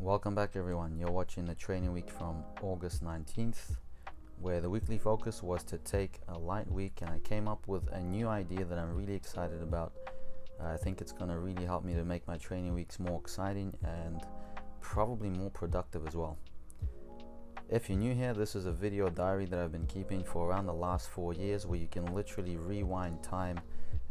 Welcome back everyone. You're watching the training week from August 19th, where the weekly focus was to take a light week, and I came up with a new idea that I'm really excited about. I think it's going to really help me to make my training weeks more exciting and probably more productive as well. If you're new here, this is a video diary that I've been keeping for around the last 4 years, where you can literally rewind time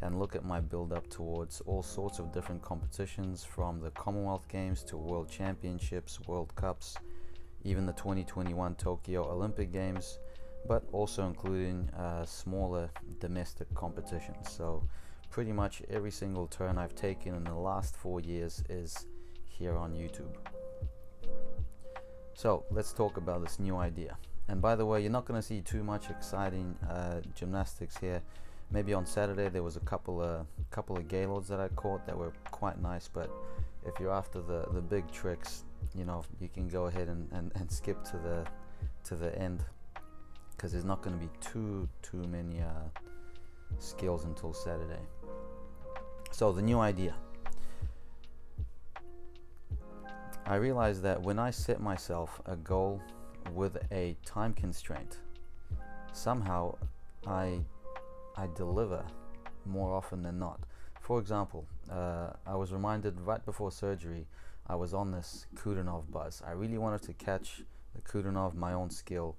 and look at my build up towards all sorts of different competitions, from the Commonwealth Games to World Championships, World Cups, even the 2021 Tokyo Olympic Games, but also including smaller domestic competitions. So pretty much every single turn I've taken in the last 4 years is here on YouTube. So let's talk about this new idea. And by the way, you're not going to see too much exciting gymnastics here. Maybe on Saturday there was a couple of gaylords that I caught that were quite nice, but if you're after the big tricks, you know, you can go ahead and skip to the end, because there's not going to be too many skills until Saturday. So the new idea. I realized that when I set myself a goal with a time constraint, somehow I deliver more often than not. For example, I was reminded right before surgery, I was on this Kudinov buzz. I really wanted to catch the Kudinov, my own skill,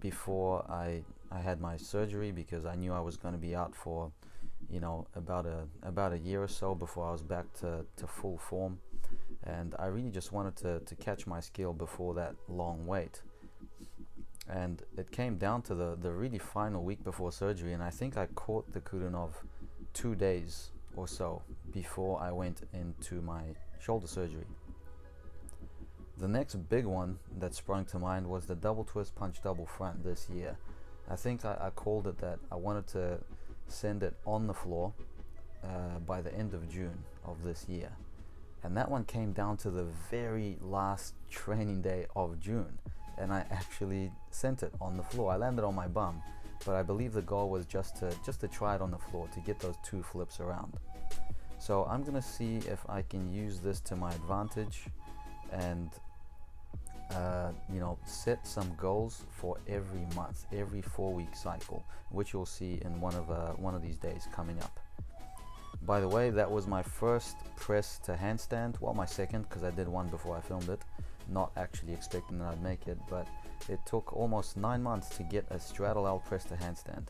before I had my surgery, because I knew I was going to be out for, you know, about a year or so before I was back to full form. And I really just wanted to catch my skill before that long wait. And it came down to the really final week before surgery, and I think I caught the Kudinov 2 days or so before I went into my shoulder surgery. The next big one that sprung to mind was the double twist punch double front this year. I think I called it that I wanted to send it on the floor by the end of June of this year. And that one came down to the very last training day of June, and I actually sent it on the floor. I landed on my bum, but I believe the goal was just to try it on the floor, to get those 2 flips around. So I'm gonna see if I can use this to my advantage and set some goals for every month, every 4-week cycle, which you'll see in one of these days coming up. By the way, that was my first press to handstand, well, my second, because I did one before I filmed it, not actually expecting that I'd make it, but it took almost 9 months to get a straddle L press to handstand.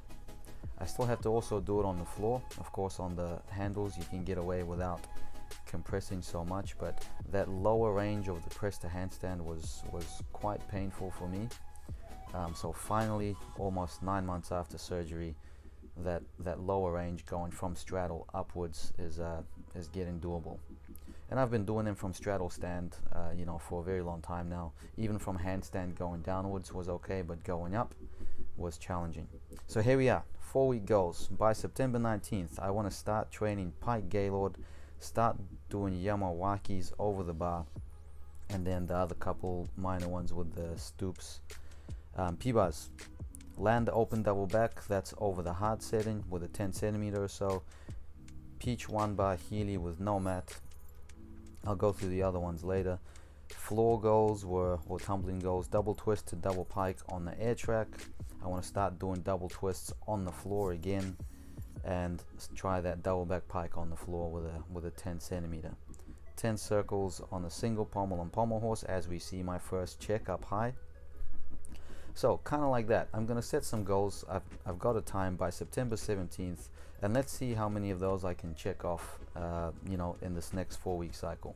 I still have to also do it on the floor. Of course, on the handles you can get away without compressing so much, but that lower range of the press to handstand was quite painful for me. So finally, almost 9 months after surgery, that lower range going from straddle upwards is getting doable. And I've been doing them from straddle stand for a very long time now. Even from handstand going downwards was okay, but going up was challenging. So here we are, 4-week goals. By September 19th I want to start training pike gaylord, start doing Yamawakis over the bar, and then the other couple minor ones with the stoops. P-bars, land open double back, that's over the hard setting with a 10 centimeter or so. Peach 1 bar Healy with no mat. I'll go through the other ones later. Floor goals or tumbling goals, double twist to double pike on the air track. I want to start doing double twists on the floor again, and try that double back pike on the floor with a 10 centimeter. 10 circles on the single pommel and pommel horse, as we see my first check up high. So kind of like that. I'm going to set some goals. I've got a time by September 17th, and let's see how many of those I can check off in this next 4-week cycle.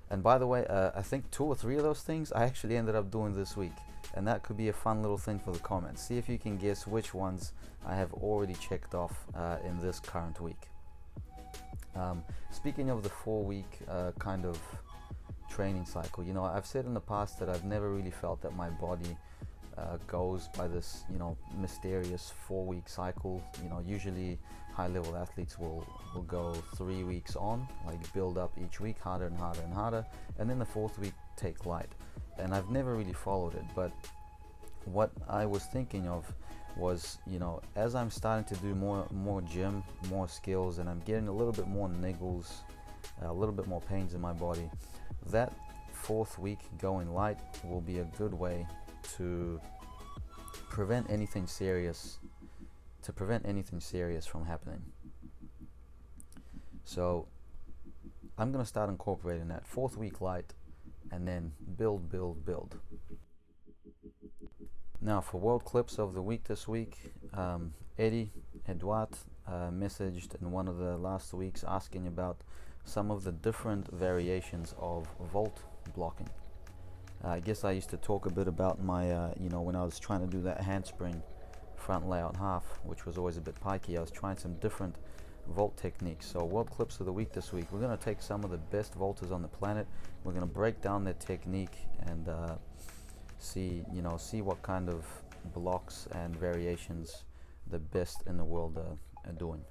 And by the way, I think 2 or 3 of those things I actually ended up doing this week, and that could be a fun little thing for the comments. See if you can guess which ones I have already checked off in this current week. Speaking of the 4-week kind of training cycle, I've said in the past that I've never really felt that my body goes by this mysterious 4-week cycle. Usually high level athletes will go 3 weeks on, like build up each week harder and harder and harder, and then the 4th week take light. And I've never really followed it, but what I was thinking of was, as I'm starting to do more gym, more skills, and I'm getting a little bit more niggles, a little bit more pains in my body, that fourth week going light will be a good way to prevent anything serious from happening. So I'm going to start incorporating that fourth week light and then build. Now for world clips of the week this week, Edouard messaged in one of the last weeks asking about some of the different variations of volt blocking. I guess I used to talk a bit about my, when I was trying to do that handspring front layout half, which was always a bit pikey. I was trying some different volt techniques. So world clips of the week this week, we're going to take some of the best volters on the planet. We're going to break down their technique and see what kind of blocks and variations the best in the world are doing.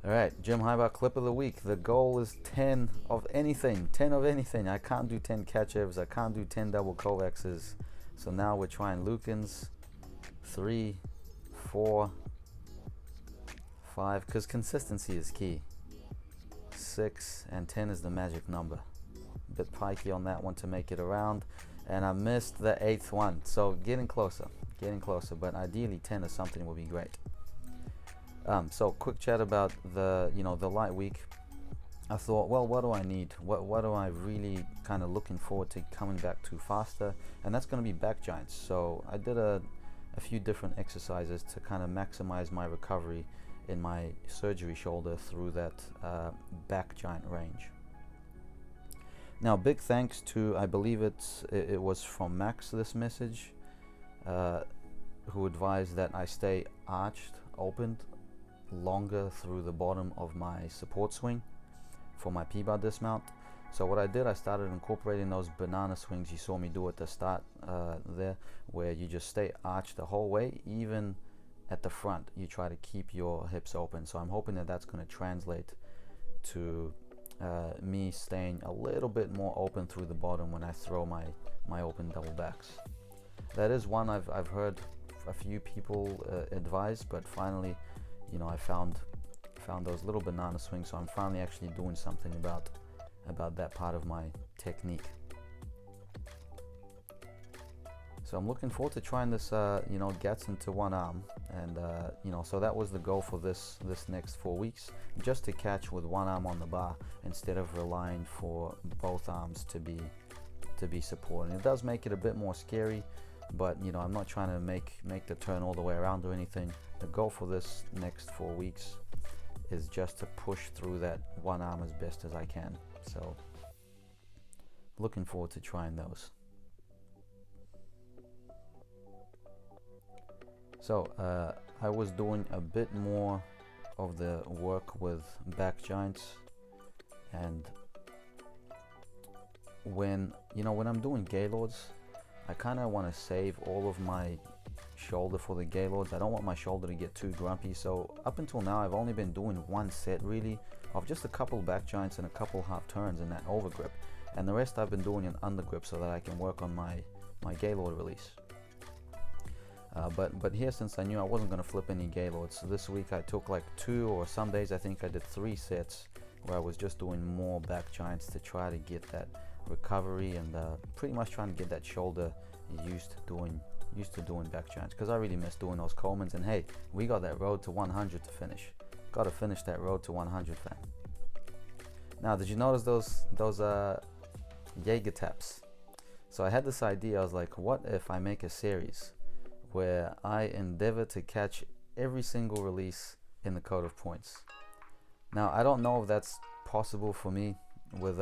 Alright, Jim Haibar clip of the week. The goal is 10 of anything. I can't do 10 Kachevs, I can't do 10 double Kovacs. So now we're trying Lukens, 3, 4, 5, because consistency is key. 6 and 10 is the magic number. A bit pikey on that one to make it around. And I missed the 8th one. So getting closer, but ideally 10 or something will be great. So quick chat about the light week. I thought, well, what do I need? What do I really kind of looking forward to coming back to faster? And that's going to be back giants. So I did a few different exercises to kind of maximize my recovery in my surgery shoulder through that back giant range. Now, big thanks to, I believe it was from Max, this message, who advised that I stay arched, opened longer through the bottom of my support swing for my P-bar dismount. So what I did, I started incorporating those banana swings you saw me do at the start there, where you just stay arched the whole way. Even at the front, you try to keep your hips open. So I'm hoping that that's going to translate to me staying a little bit more open through the bottom when I throw my open double backs. That is one I've heard a few people advise, but finally, I found those little banana swings, so I'm finally actually doing something about that part of my technique. So I'm looking forward to trying this, gets into one arm, and so that was the goal for this next 4 weeks, just to catch with one arm on the bar instead of relying for both arms to be supported. It does make it a bit more scary, but I'm not trying to make the turn all the way around or anything. The goal for this next 4 weeks is just to push through that one arm as best as I can. So looking forward to trying those. So I was doing a bit more of the work with back giants, and when I'm doing Gaylords, I kind of want to save all of my shoulder for the Gaylords. I don't want my shoulder to get too grumpy. So up until now, I've only been doing one set really of just a couple back giants and a couple half turns in that over grip, and the rest I've been doing an under grip so that I can work on my Gaylord release. But here, since I knew I wasn't going to flip any Gaylords, so this week I took like 2, or some days I think I did 3 sets where I was just doing more back giants to try to get that recovery and pretty much trying to get that shoulder used to doing back giants, because I really miss doing those Colemans. And hey, we got that road to 100 to finish. Got to finish that road to 100, fam. Now, did you notice those Jaeger taps? So I had this idea. I was like, what if I make a series where I endeavor to catch every single release in the code of points? Now, I don't know if that's possible for me with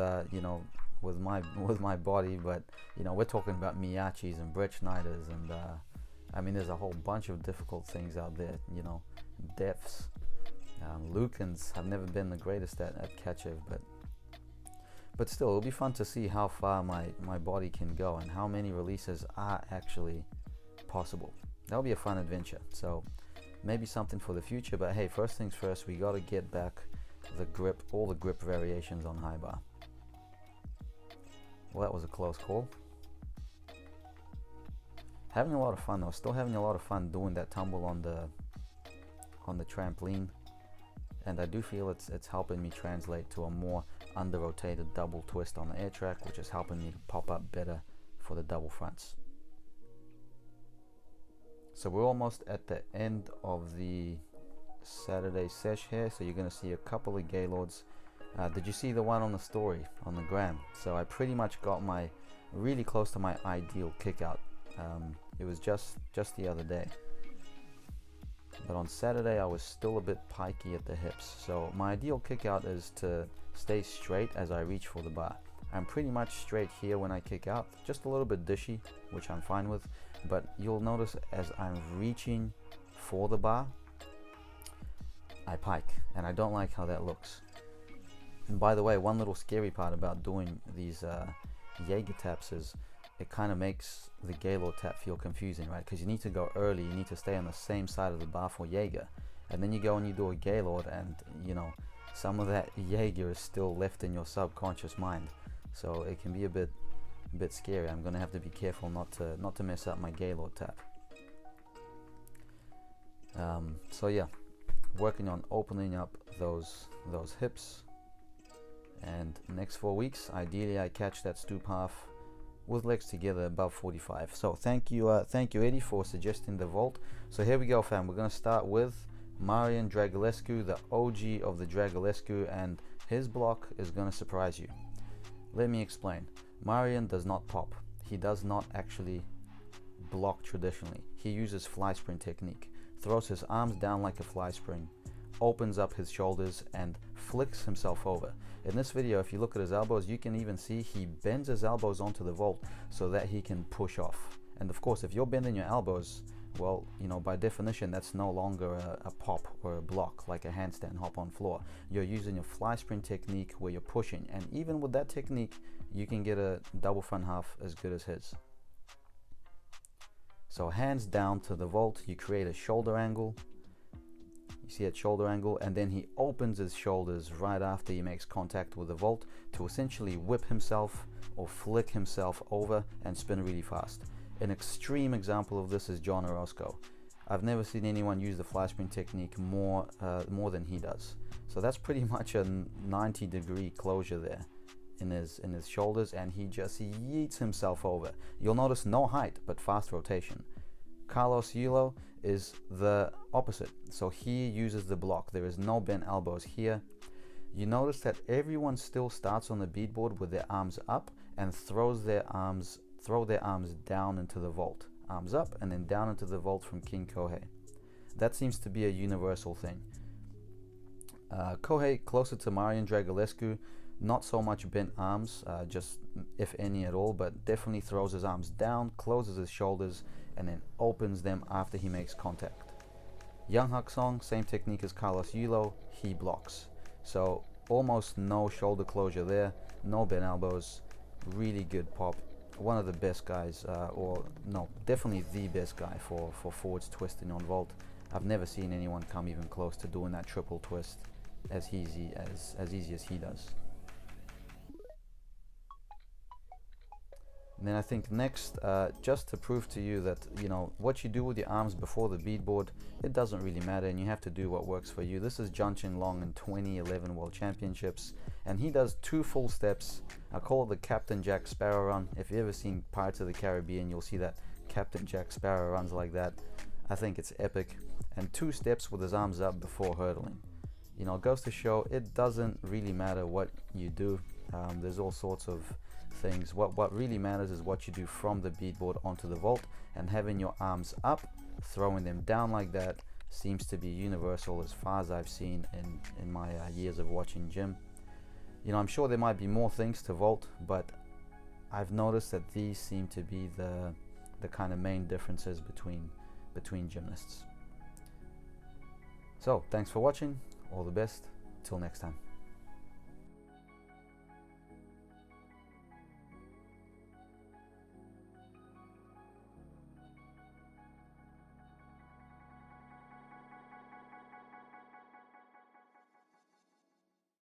with my body, but we're talking about Miyachis and Brett Schneiders, and I mean, there's a whole bunch of difficult things out there, depths. Lukens, I've never been the greatest at Kachev, but still, it'll be fun to see how far my body can go and how many releases are actually possible. That'll be a fun adventure. So maybe something for the future, but hey, first things first, we got to get back the grip, all the grip variations on high bar. Well, that was a close call. Having a lot of fun though, still having a lot of fun doing that tumble on the trampoline, and I do feel it's helping me translate to a more under rotated double twist on the air track, which is helping me to pop up better for the double fronts. So we're almost at the end of the Saturday sesh here, so you're going to see a couple of Gaylords. Did you see the one on the story on the gram? So I pretty much got my really close to my ideal kick out. It was just the other day, but on Saturday I was still a bit pikey at the hips. So my ideal kick out is to stay straight as I reach for the bar. I'm pretty much straight here when I kick out, just a little bit dishy, which I'm fine with, but you'll notice as I'm reaching for the bar, I pike, and I don't like how that looks. And by the way, one little scary part about doing these Jaeger taps is it kind of makes the Gaylord tap feel confusing, right? Because you need to go early, you need to stay on the same side of the bar for Jaeger, and then you go and you do a Gaylord, and you know, some of that Jaeger is still left in your subconscious mind, so it can be a bit scary. I'm gonna have to be careful not to mess up my Gaylord tap. So yeah, working on opening up those hips, and next 4 weeks ideally I catch that stoop half with legs together above 45. So thank you Eddie for suggesting the vault. So here we go, fam. We're gonna start with Marian Dragulescu, the OG of the Dragulescu, and his block is gonna surprise you. Let me explain. Marian does not pop. He does not actually block traditionally. He uses fly spring technique, throws his arms down like a fly spring, opens up his shoulders and flicks himself over. In this video, if you look at his elbows, you can even see he bends his elbows onto the vault so that he can push off. And of course, if you're bending your elbows, well, you know, by definition, that's no longer a pop or a block like a handstand hop on floor. You're using a fly spring technique where you're pushing, and even with that technique, you can get a double front half as good as his. So hands down to the vault, you create a shoulder angle. You see that shoulder angle, and then he opens his shoulders right after he makes contact with the vault to essentially whip himself or flick himself over and spin really fast. An extreme example of this is John Orozco. I've never seen anyone use the fly spring technique more than he does. So that's pretty much a 90-degree closure there in his shoulders, and he just yeets himself over. You'll notice no height but fast rotation. Carlos Yulo is the opposite, so he uses the block. There is no bent elbows here. You notice that everyone still starts on the beadboard with their arms up and throw their arms down into the vault. Arms up and then down into the vault from King Kohei. That seems to be a universal thing. Kohei, closer to Marian Dragulescu, not so much bent arms, just if any at all, but definitely throws his arms down, closes his shoulders, and then opens them after he makes contact. Young Hak Song, same technique as Carlos Yulo, he blocks. So almost no shoulder closure there, no bent elbows, really good pop. One of the best guys, or no, definitely the best guy for forwards twisting on vault. I've never seen anyone come even close to doing that triple twist as easy as he does. And then I think next, just to prove to you that, you know, what you do with your arms before the beadboard, it doesn't really matter, and you have to do what works for you. This is John Chin Long in 2011 World Championships, and he does 2 full steps. I call it the Captain Jack Sparrow run. If you've ever seen Pirates of the Caribbean, you'll see that Captain Jack Sparrow runs like that. I think it's epic. And 2 steps with his arms up before hurdling. You know, it goes to show it doesn't really matter what you do. There's all sorts of things. What really matters is what you do from the beadboard onto the vault, and having your arms up, throwing them down like that seems to be universal as far as I've seen in my years of watching gym. You know, I'm sure there might be more things to vault, but I've noticed that these seem to be the kind of main differences between gymnasts. So thanks for watching, all the best, till next time.